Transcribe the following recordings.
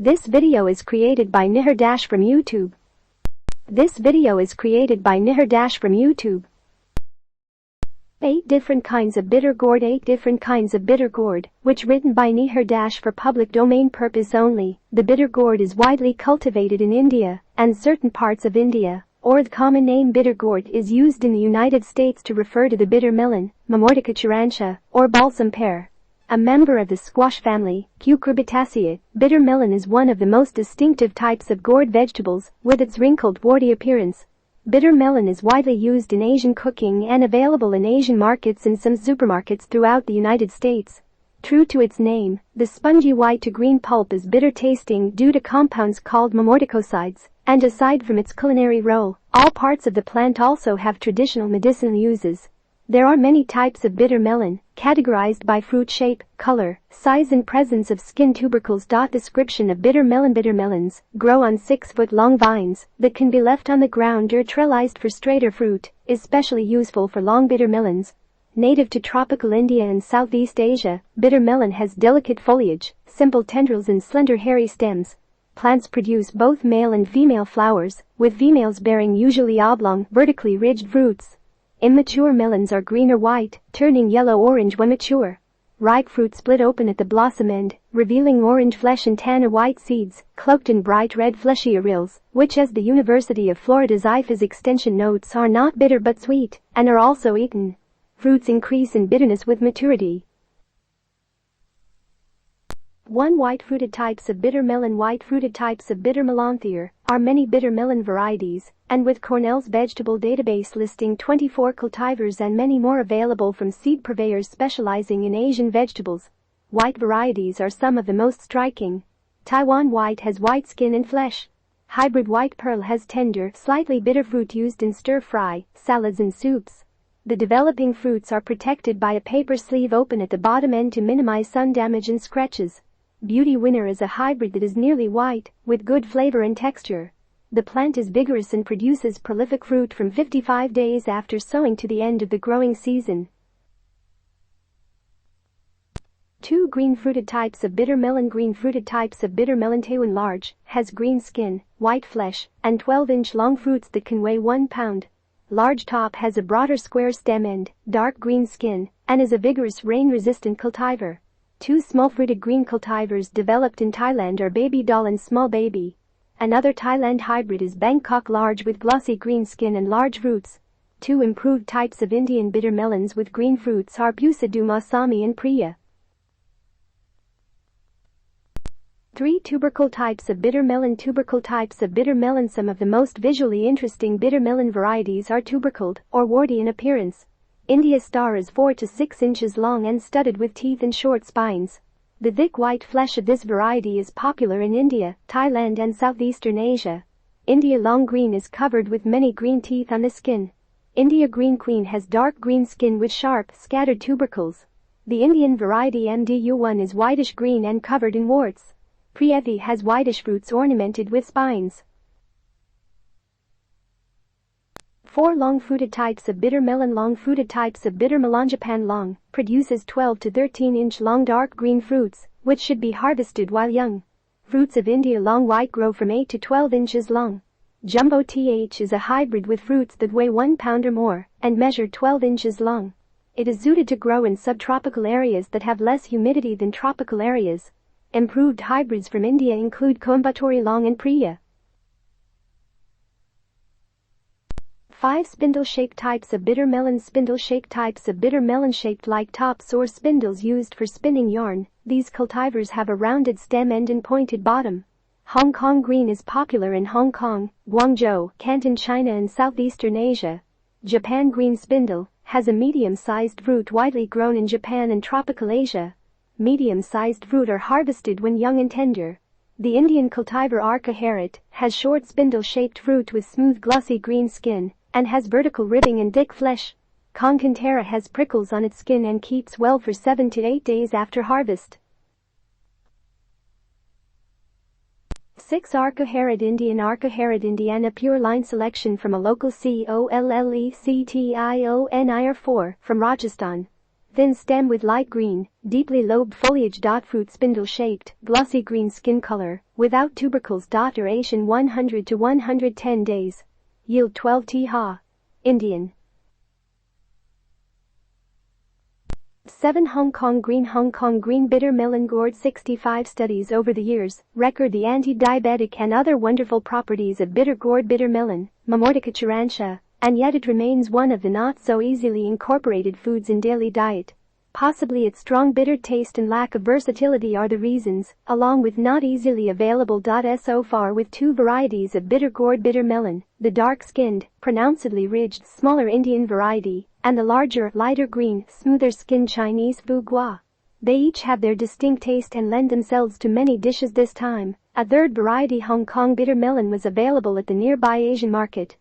This video is created by Nihar Dash from YouTube. This video is created by Nihar Dash from YouTube. 8 different kinds of bitter gourd. 8 different kinds of bitter gourd, which written by Nihar Dash for public domain purpose only. The bitter gourd is widely cultivated in India and certain parts of India, or the common name bitter gourd is used in the United States to refer to the bitter melon, Momordica charantia, or balsam pear. A member of the squash family, Cucurbitaceae, bitter melon is one of the most distinctive types of gourd vegetables, with its wrinkled, warty appearance. Bitter melon is widely used in Asian cooking and available in Asian markets and some supermarkets throughout the United States. True to its name, the spongy white to green pulp is bitter tasting due to compounds called momordicosides, and aside from its culinary role, all parts of the plant also have traditional medicinal uses. There are many types of bitter melon, categorized by fruit shape, color, size and presence of skin tubercles. Description of bitter melon. Bitter melons grow on 6-foot-long vines that can be left on the ground or trellised for straighter fruit, especially useful for long bitter melons. Native to tropical India and Southeast Asia, bitter melon has delicate foliage, simple tendrils and slender hairy stems. Plants produce both male and female flowers, with females bearing usually oblong, vertically ridged fruits. Immature melons are green or white, turning yellow-orange when mature. Ripe fruit split open at the blossom end, revealing orange flesh and tan or white seeds, cloaked in bright red fleshy arils, which, as the University of Florida's IFAS extension notes, are not bitter but sweet, and are also eaten. Fruits increase in bitterness with maturity. 1. White-fruited types of bitter melon. White-fruited types of bitter melon. There are many bitter melon varieties, and with Cornell's vegetable database listing 24 cultivars and many more available from seed purveyors specializing in Asian vegetables. White varieties are some of the most striking. Taiwan white has white skin and flesh. Hybrid white pearl has tender, slightly bitter fruit used in stir-fry, salads and soups. The developing fruits are protected by a paper sleeve open at the bottom end to minimize sun damage and scratches. Beauty winner is a hybrid that is nearly white, with good flavor and texture. The plant is vigorous and produces prolific fruit from 55 days after sowing to the end of the growing season. 2. Green-fruited types of bitter melon. Green-fruited types of bitter melon. Taiwan large, has green skin, white flesh, and 12-inch long fruits that can weigh 1 pound. Large top has a broader square stem end, dark green skin, and is a vigorous rain-resistant cultivar. 2 small-fruited green cultivars developed in Thailand are Baby Doll and Small Baby. Another Thailand hybrid is Bangkok large with glossy green skin and large fruits. 2 improved types of Indian bitter melons with green fruits are Pusa du Masami and Priya. 3. Tubercle types of bitter melon. Tubercle types of bitter melon. Some of the most visually interesting bitter melon varieties are tubercled, or warty in appearance. India star is 4 to 6 inches long and studded with teeth and short spines. The thick white flesh of this variety is popular in India, Thailand and Southeastern Asia. India long green is covered with many green teeth on the skin. India green queen has dark green skin with sharp, scattered tubercles. The Indian variety MDU1 is whitish green and covered in warts. Priyavi has whitish fruits ornamented with spines. 4. Long-fruited types of bitter melon. Long-fruited types of bitter melon. Japan long produces 12 to 13-inch long dark green fruits, which should be harvested while young. Fruits of India long white grow from 8 to 12 inches long. Jumbo TH is a hybrid with fruits that weigh 1 pound or more and measure 12 inches long. It is suited to grow in subtropical areas that have less humidity than tropical areas. Improved hybrids from India include Coimbatore long and Priya. 5. Spindle-shaped types of bitter melon. Spindle-shaped types of bitter melon shaped like tops or spindles used for spinning yarn. These cultivars have a rounded stem end and pointed bottom. Hong Kong green is popular in Hong Kong, Guangzhou, Canton, China and Southeastern Asia. Japan green spindle has a medium-sized fruit widely grown in Japan and tropical Asia. Medium-sized fruit are harvested when young and tender. The Indian cultivar Arca Herat has short spindle-shaped fruit with smooth glossy green skin and has vertical ribbing and thick flesh. Concantera has prickles on its skin and keeps well for 7 to 8 days after harvest. 6. Arca Herat. Indian Arca Herat Indiana pure line selection from a local COLLECTIONIR 4 from Rajasthan. Thin stem with light green, deeply lobed foliage. Fruit spindle-shaped, glossy green skin color, without tubercles. Duration 100 to 110 days. Yield 12 t-ha. Indian. 7. Hong Kong green bitter melon gourd. 65 studies over the years record the anti-diabetic and other wonderful properties of bitter gourd bitter melon, Mamortica charantia, and yet it remains one of the not so easily incorporated foods in daily diet. Possibly its strong bitter taste and lack of versatility are the reasons, along with not easily available. So far with two varieties of bitter gourd bitter melon, the dark-skinned, pronouncedly ridged smaller Indian variety, and the larger, lighter green, smoother-skinned Chinese Fu Gua. They each have their distinct taste and lend themselves to many dishes. This time, a third variety, Hong Kong bitter melon, was available at the nearby Asian market.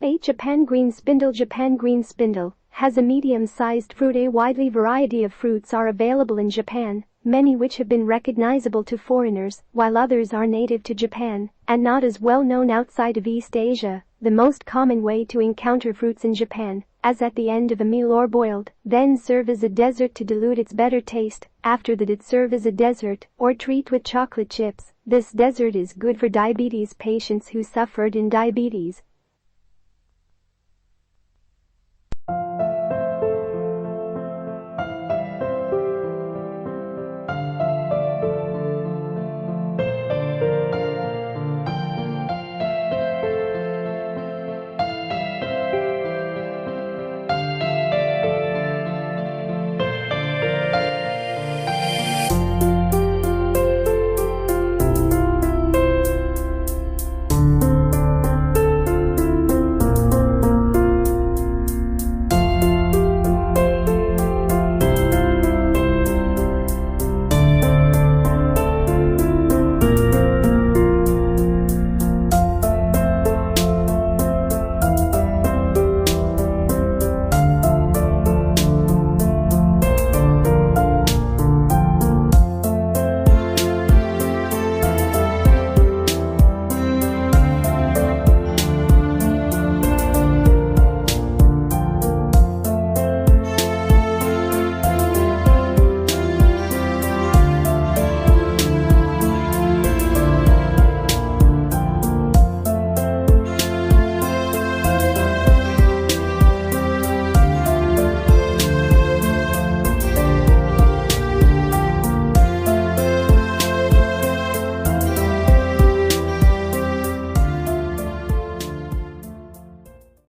8. Japan green spindle has a medium-sized fruit. A widely variety of fruits are available in Japan, many which have been recognizable to foreigners, while others are native to Japan and not as well known outside of East Asia. The most common way to encounter fruits in Japan, as at the end of a meal or boiled, then serve as a dessert to dilute its better taste. After that, it serve as a dessert or treat with chocolate chips. This dessert is good for diabetes patients who suffered in diabetes.